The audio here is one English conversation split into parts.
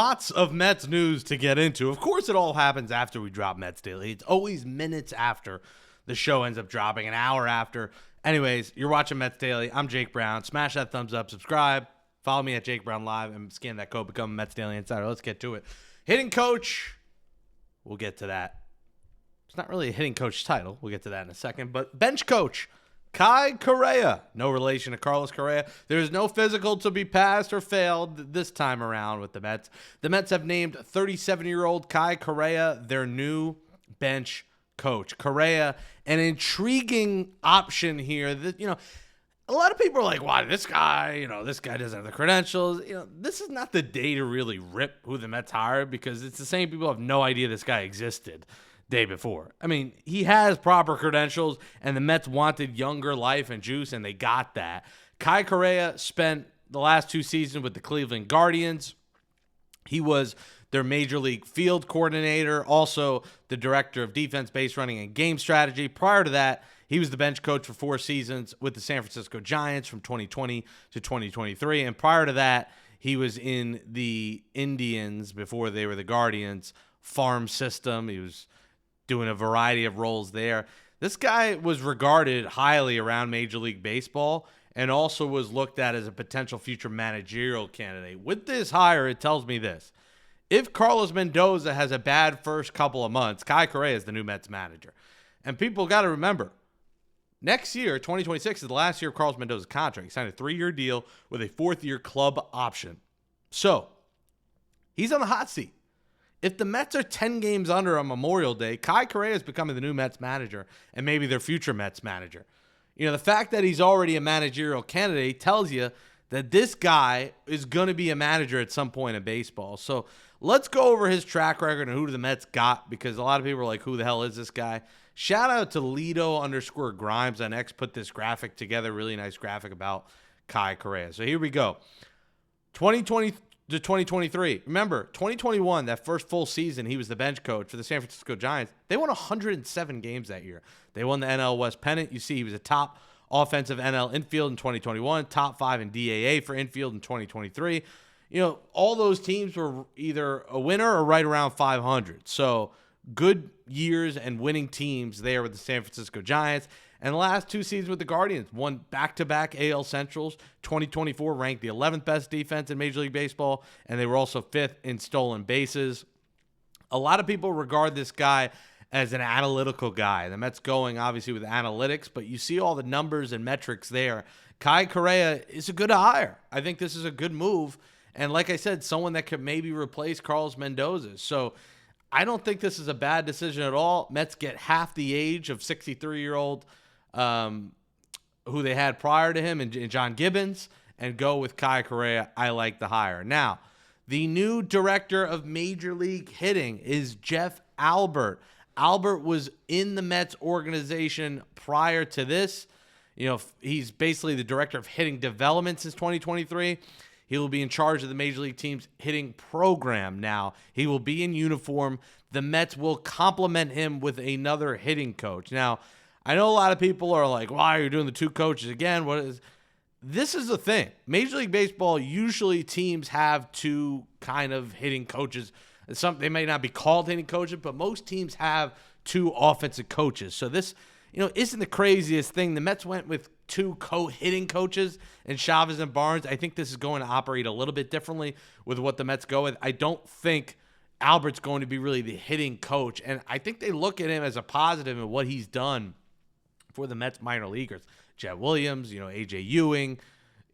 Lots of Mets news to get into. Of course, it all happens after we drop Mets Daily. It's always minutes after the show ends up dropping, an hour after. Anyways, you're watching Mets Daily. I'm Jake Brown. Smash that thumbs up, subscribe, follow me at Jake Brown Live, and scan that code, become a Mets Daily Insider. Let's get to it. Hitting coach, we'll get to that. It's not really a hitting coach title. We'll get to that in a second. But bench coach, Correa. No relation to Carlos Correa. There is no physical to be passed or failed this time around with the Mets. The Mets have named 37-year-old Correa their new bench coach. Correa, an intriguing option here. That, a lot of people are like, "Why this guy? This guy doesn't have the credentials." This is not the day to really rip who the Mets hired, because it's the same people who have no idea this guy existed day before. I mean, he has proper credentials, and the Mets wanted younger life and juice, and they got that. Correa spent the last 2 seasons with the Cleveland Guardians. He was their major league field coordinator, also the director of defense, base running, and game strategy. Prior to that, he was the bench coach for 4 seasons with the San Francisco Giants from 2020 to 2023. And prior to that, he was in the Indians, before they were the Guardians, farm system. He was doing a variety of roles there. This guy was regarded highly around Major League Baseball and also was looked at as a potential future managerial candidate. With this hire, it tells me this. If Carlos Mendoza has a bad first couple of months, Correa is the new Mets manager. And people got to remember, next year, 2026, is the last year of Carlos Mendoza's contract. He signed a 3-year deal with a 4th-year club option. So, he's on the hot seat. If the Mets are 10 games under on Memorial Day, Correa is becoming the new Mets manager and maybe their future Mets manager. The fact that he's already a managerial candidate tells you that this guy is going to be a manager at some point in baseball. So let's go over his track record and who the Mets got, because a lot of people are like, who the hell is this guy? Shout out to Lido_Grimes on X, put this graphic together, really nice graphic about Correa. So here we go. 2020 to 2023. Remember, 2021, that first full season, he was the bench coach for the San Francisco Giants. They won 107 games that year. They won the NL West pennant. You see, he was a top offensive NL infield in 2021, top 5 in DAA for infield in 2023. All those teams were either a winner or right around 500. So good years and winning teams there with the San Francisco Giants. And the last 2 seasons with the Guardians, won back-to-back AL Centrals. 2024 ranked the 11th best defense in Major League Baseball, and they were also 5th in stolen bases. A lot of people regard this guy as an analytical guy. The Mets going, obviously, with analytics, but you see all the numbers and metrics there. Correa is a good hire. I think this is a good move. And like I said, someone that could maybe replace Carlos Mendoza. So I don't think this is a bad decision at all. Mets get half the age of 63-year-old who they had prior to him, and John Gibbons, and go with Correa. I like the hire. Now, the new director of Major League Hitting is Jeff Albert. Albert was in the Mets organization prior to this. He's basically the director of hitting development since 2023. He will be in charge of the Major League team's hitting program now. He will be in uniform. The Mets will complement him with another hitting coach. Now, I know a lot of people are like, why are you doing the 2 coaches again? This is the thing. Major League Baseball, usually teams have 2 kind of hitting coaches. They may not be called hitting coaches, but most teams have 2 offensive coaches. So this, isn't the craziest thing. The Mets went with 2 co-hitting coaches in Chavez and Barnes. I think this is going to operate a little bit differently with what the Mets go with. I don't think Albert's going to be really the hitting coach, and I think they look at him as a positive in what he's done for the Mets minor leaguers. Jet Williams, AJ Ewing,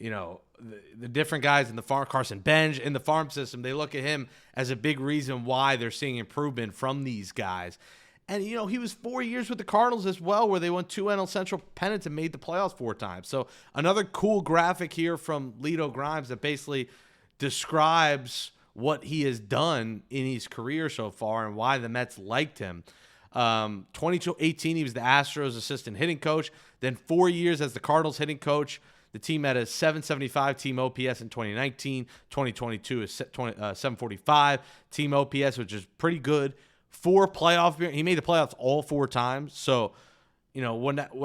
the different guys in the farm, Carson Benj in the farm system, they look at him as a big reason why they're seeing improvement from these guys. And, he was 4 years with the Cardinals as well, where they won 2 NL Central pennants and made the playoffs 4 times. So another cool graphic here from Lido Grimes that basically describes what he has done in his career so far and why the Mets liked him. 2018, he was the Astros assistant hitting coach. Then 4 years as the Cardinals hitting coach. The team had a 775 team OPS in 2019. 2022 is 745 team OPS, which is pretty good. 4 playoff. He made the playoffs all 4 times. So,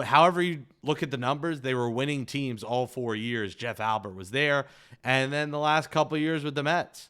however you look at the numbers, they were winning teams all 4 years. Jeff Albert was there. And then the last couple of years with the Mets.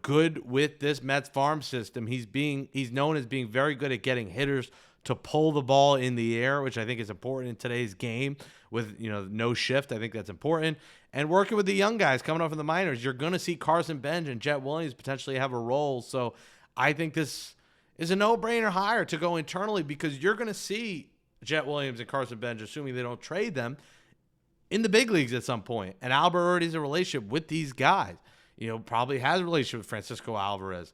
good with this Mets farm system. He's known as being very good at getting hitters to pull the ball in the air, which I think is important in today's game with, no shift. I think that's important. And working with the young guys coming up from the minors, you're going to see Carson Bench and Jet Williams potentially have a role. So I think this is a no-brainer hire to go internally because you're going to see Jet Williams and Carson Bench, assuming they don't trade them, in the big leagues at some point. And Albert already has a relationship with these guys. Probably has a relationship with Francisco Alvarez,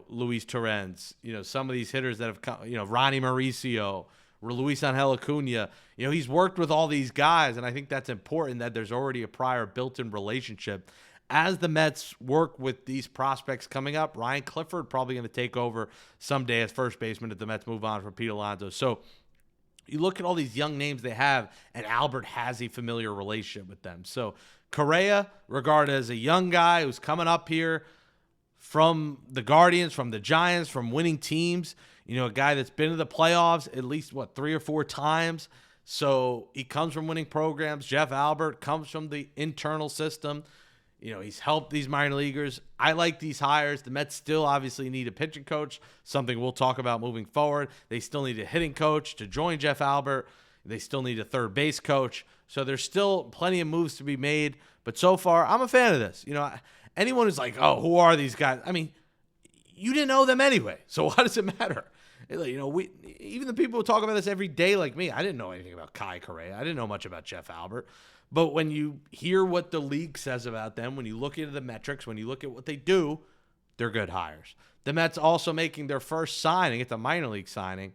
Luis Torrens, some of these hitters that have come, Ronnie Mauricio, Luis Angel Acuna. He's worked with all these guys, and I think that's important that there's already a prior built-in relationship. As the Mets work with these prospects coming up, Ryan Clifford probably going to take over someday as first baseman if the Mets move on from Pete Alonso. So you look at all these young names they have, and Albert has a familiar relationship with them. So Correa, regarded as a young guy who's coming up here from the Guardians, from the Giants, from winning teams, a guy that's been to the playoffs at least, 3 or 4 times. So he comes from winning programs. Jeff Albert comes from the internal system. He's helped these minor leaguers. I like these hires. The Mets still obviously need a pitching coach, something we'll talk about moving forward. They still need a hitting coach to join Jeff Albert. They still need a third base coach. So there's still plenty of moves to be made. But so far, I'm a fan of this. Anyone who's like, oh, who are these guys? I mean, you didn't know them anyway. So why does it matter? Even the people who talk about this every day like me, I didn't know anything about Kai Correa. I didn't know much about Jeff Albert. But when you hear what the league says about them, when you look into the metrics, when you look at what they do, they're good hires. The Mets also making their first signing, it's a minor league signing,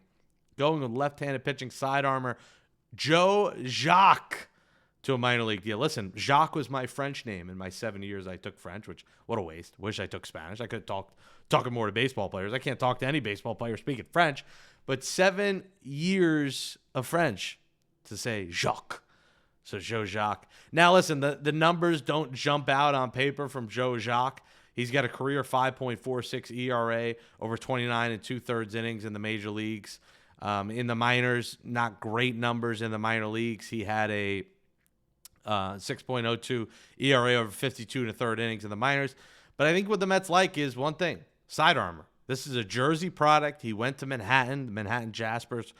going with left-handed pitching side armor Joe Jacques to a minor league deal. Listen, Jacques was my French name in my 7 years I took French, which, what a waste. Wish I took Spanish. I could have talking more to baseball players. I can't talk to any baseball player speaking French. But 7 years of French to say Jacques. So Joe Jacques. Now, listen, the numbers don't jump out on paper from Joe Jacques. He's got a career 5.46 ERA over 29 and 2/3 innings in the major leagues. In the minors, not great numbers in the minor leagues. He had a 6.02 ERA over 52 and a third innings in the minors. But I think what the Mets like is one thing, side armor. This is a Jersey product. He went to Manhattan Jaspers.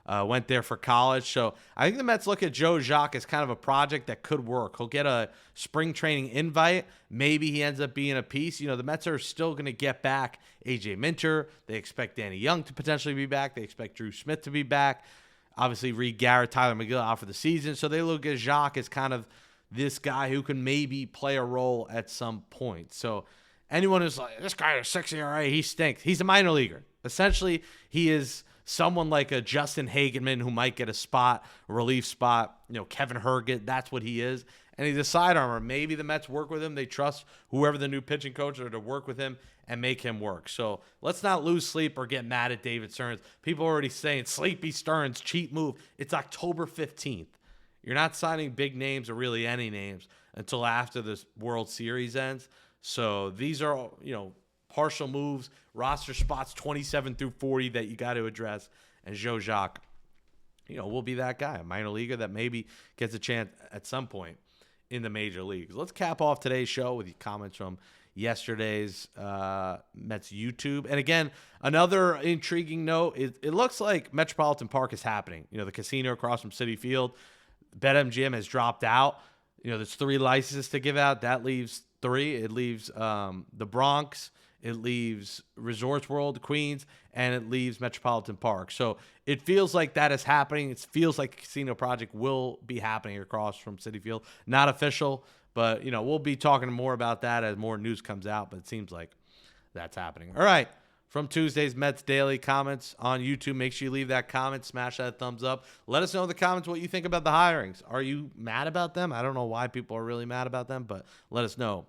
Went there for college. So I think the Mets look at Joe Jacques as kind of a project that could work. He'll get a spring training invite. Maybe he ends up being a piece. The Mets are still going to get back A.J. Minter. They expect Danny Young to potentially be back. They expect Drew Smith to be back. Obviously, Reed Garrett, Tyler McGill out for the season. So they look at Jacques as kind of this guy who can maybe play a role at some point. So anyone who's like, this guy is 6 ERA, he stinks. He's a minor leaguer. Essentially, he is someone like a Justin Hageman who might get a relief spot. Kevin Herget, that's what he is. And he's a side armor. Maybe the Mets work with him. They trust whoever the new pitching coach are to work with him and make him work. So let's not lose sleep or get mad at David Stearns. People are already saying, Sleepy Stearns, cheap move. It's October 15th. You're not signing big names or really any names until after this World Series ends. So these are, partial moves, roster spots 27 through 40 that you got to address. And Joe Jacques, will be that guy, a minor leaguer that maybe gets a chance at some point in the major leagues. Let's cap off today's show with comments from yesterday's Mets YouTube. And again, another intriguing note, it looks like Metropolitan Park is happening. The casino across from Citi Field. BetMGM has dropped out. There's 3 licenses to give out. That leaves 3. It leaves the Bronx. It leaves Resorts World, Queens, and it leaves Metropolitan Park. So it feels like that is happening. It feels like a casino project will be happening across from Citi Field. Not official, but, we'll be talking more about that as more news comes out, but it seems like that's happening. All right, from Tuesday's Mets Daily comments on YouTube, make sure you leave that comment, smash that thumbs up. Let us know in the comments what you think about the hirings. Are you mad about them? I don't know why people are really mad about them, but let us know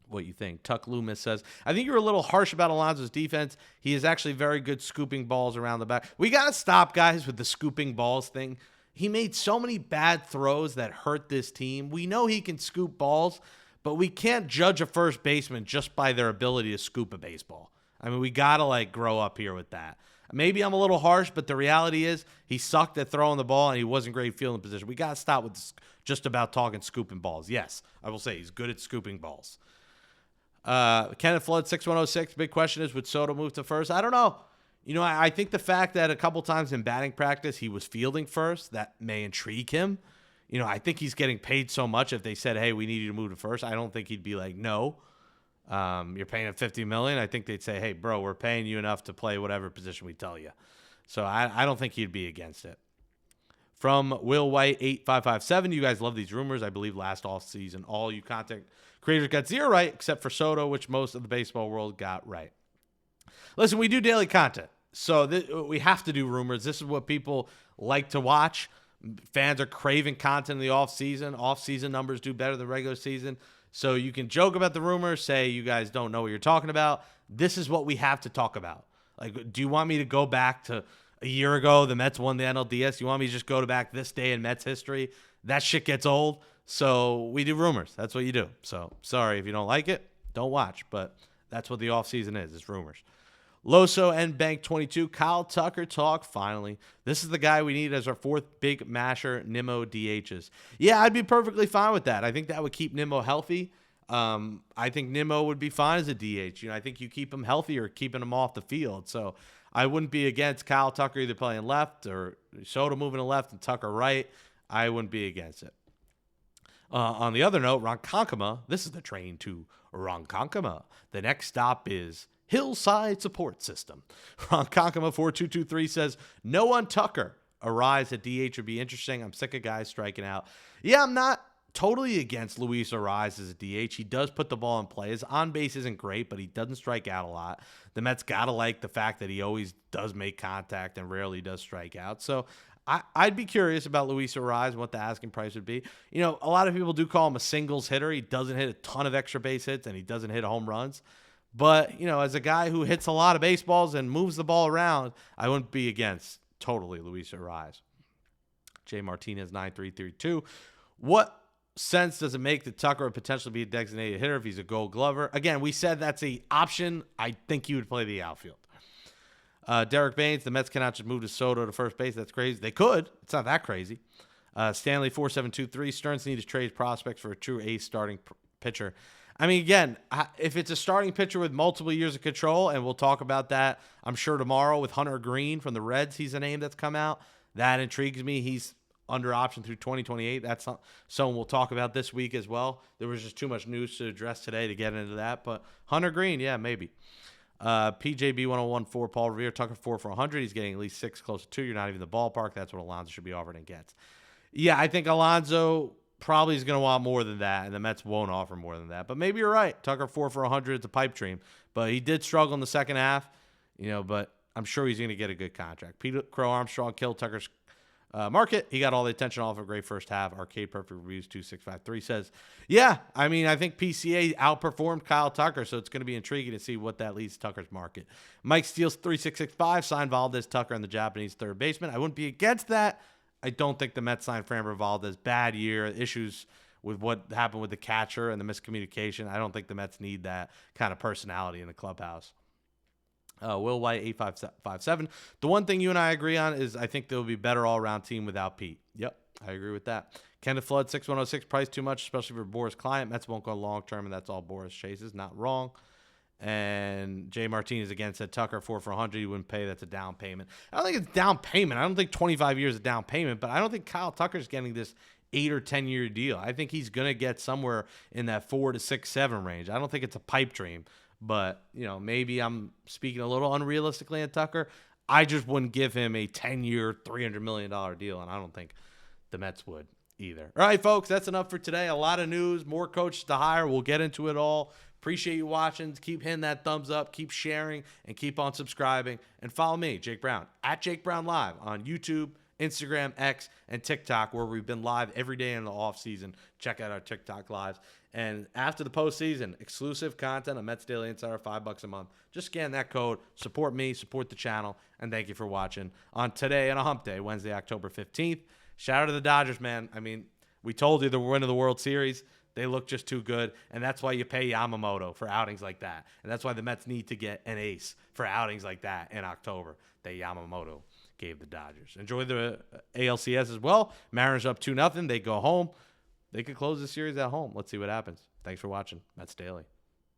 what you think. Tuck Loomis says, I think you're a little harsh about Alonso's defense. He is actually very good scooping balls around the back. We got to stop, guys, with the scooping balls thing. He made so many bad throws that hurt this team. We know he can scoop balls, but we can't judge a first baseman just by their ability to scoop a baseball. I mean, we got to, grow up here with that. Maybe I'm a little harsh, but the reality is he sucked at throwing the ball and he wasn't great fielding position. We got to stop with this, just about talking scooping balls. Yes, I will say he's good at scooping balls. Kenneth Flood 6106. Big question is, would Soto move to first? I don't know. I think the fact that a couple times in batting practice he was fielding first, that may intrigue him. I think he's getting paid so much. If they said, hey, we need you to move to first, I don't think he'd be like, no. You're paying him $50 million. I think they'd say, hey, bro, we're paying you enough to play whatever position we tell you. So I don't think he'd be against it. From Will White 8557, you guys love these rumors. I believe last offseason, all you content creators got 0 right, except for Soto, which most of the baseball world got right. Listen, we do daily content, so we have to do rumors. This is what people like to watch. Fans are craving content in the offseason. Offseason numbers do better than regular season. So you can joke about the rumors, say you guys don't know what you're talking about. This is what we have to talk about. Like, do you want me to go back to a year ago, the Mets won the NLDS? You want me to just go back this day in Mets history? That shit gets old. So we do rumors. That's what you do. So sorry if you don't like it, don't watch. But that's what the offseason is. It's rumors. Loso and Bank 22. Kyle Tucker talk finally. This is the guy we need as our fourth big masher, Nimmo DHs. Yeah, I'd be perfectly fine with that. I think that would keep Nimmo healthy. I think Nimmo would be fine as a DH. I think you keep him healthy or keeping him off the field. So I wouldn't be against Kyle Tucker either playing left or Soto moving to left and Tucker right. I wouldn't be against it. On the other note, Ronkonkoma, this is the train to Ronkonkoma. The next stop is Hillside Support System. Ronkonkoma 4223 says, no on Tucker. A rise at DH would be interesting. I'm sick of guys striking out. Yeah, I'm not totally against Luis Arraez as a DH. He does put the ball in play. His on base isn't great, but he doesn't strike out a lot. The Mets got to like the fact that he always does make contact and rarely does strike out. So I'd be curious about Luis Arraez, what the asking price would be. A lot of people do call him a singles hitter. He doesn't hit a ton of extra base hits, and he doesn't hit home runs. But, as a guy who hits a lot of baseballs and moves the ball around, I wouldn't be against totally Luis Arraez. Jay Martinez 9332. What sense does it make that Tucker would potentially be a designated hitter if he's a Gold Glover? Again, we said that's an option. I think he would play the outfield. Derek Baines, the Mets cannot just move to Soto to first base. That's crazy. They could. It's not that crazy. Stanley 4723. Stearns needs to trade prospects for a true ace starting pitcher. I mean, again, if it's a starting pitcher with multiple years of control, and we'll talk about that, I'm sure tomorrow with Hunter Green from the Reds, he's a name that's come out. That intrigues me. He's under option through 2028. That's someone we'll talk about this week as well. There was just too much news to address today to get into that. But Hunter Green, yeah, maybe. PJB 1014, Paul Revere, Tucker 4 for 100. He's getting at least 6 close to 2. You're not even in the ballpark. That's what Alonso should be offered and gets. Yeah, I think Alonso probably is going to want more than that, and the Mets won't offer more than that. But maybe you're right. Tucker 4 for 100 is a pipe dream. But he did struggle in the second half, but I'm sure he's going to get a good contract. Peter Crow Armstrong killed Tucker's market. He got all the attention off a great first half. Arcade Perfect Reviews 2653 says, yeah, I mean, I think PCA outperformed Kyle Tucker, so it's going to be intriguing to see what that leads to Tucker's market. Mike Steele 3665 signed Valdez Tucker and the Japanese third baseman. I wouldn't be against that. I don't think the Mets signed Framber Valdez. Bad year, issues with what happened with the catcher and the miscommunication. I don't think the Mets need that kind of personality in the clubhouse. Will White 8557. The one thing you and I agree on is I think there will be a better all-around team without Pete. Yep, I agree with that. Kenneth Flood 6106. Price too much, especially for Boris' client. Mets won't go long-term, and that's all Boris chases. Not wrong. And Jay Martinez again said Tucker 4 for 100. You wouldn't pay. That's a down payment. I don't think it's down payment. I don't think 25 years is a down payment, but I don't think Kyle Tucker's getting this 8 or 10 year deal. I think he's going to get somewhere in that 4 to 6, 7 range. I don't think it's a pipe dream, but maybe I'm speaking a little unrealistically at Tucker. I just wouldn't give him a 10-year, $300 million deal, and I don't think the Mets would either. All right, folks, that's enough for today. A lot of news, more coaches to hire. We'll get into it all. Appreciate you watching. Keep hitting that thumbs up, keep sharing, and keep on subscribing. And follow me, Jake Brown, at Jake Brown Live on YouTube, Instagram, X, and TikTok, where we've been live every day in the offseason. Check out our TikTok lives. And after the postseason, exclusive content on Mets Daily Insider, $5 a month. Just scan that code. Support me, support the channel, and thank you for watching on today on a hump day, Wednesday, October 15th. Shout out to the Dodgers, man. I mean, we told you the win of the World Series. They look just too good, and that's why you pay Yamamoto for outings like that. And that's why the Mets need to get an ace for outings like that in October that Yamamoto gave the Dodgers. Enjoy the ALCS as well. Mariners up 2-0. They go home. They could close the series at home. Let's see what happens. Thanks for watching. Mets Daily.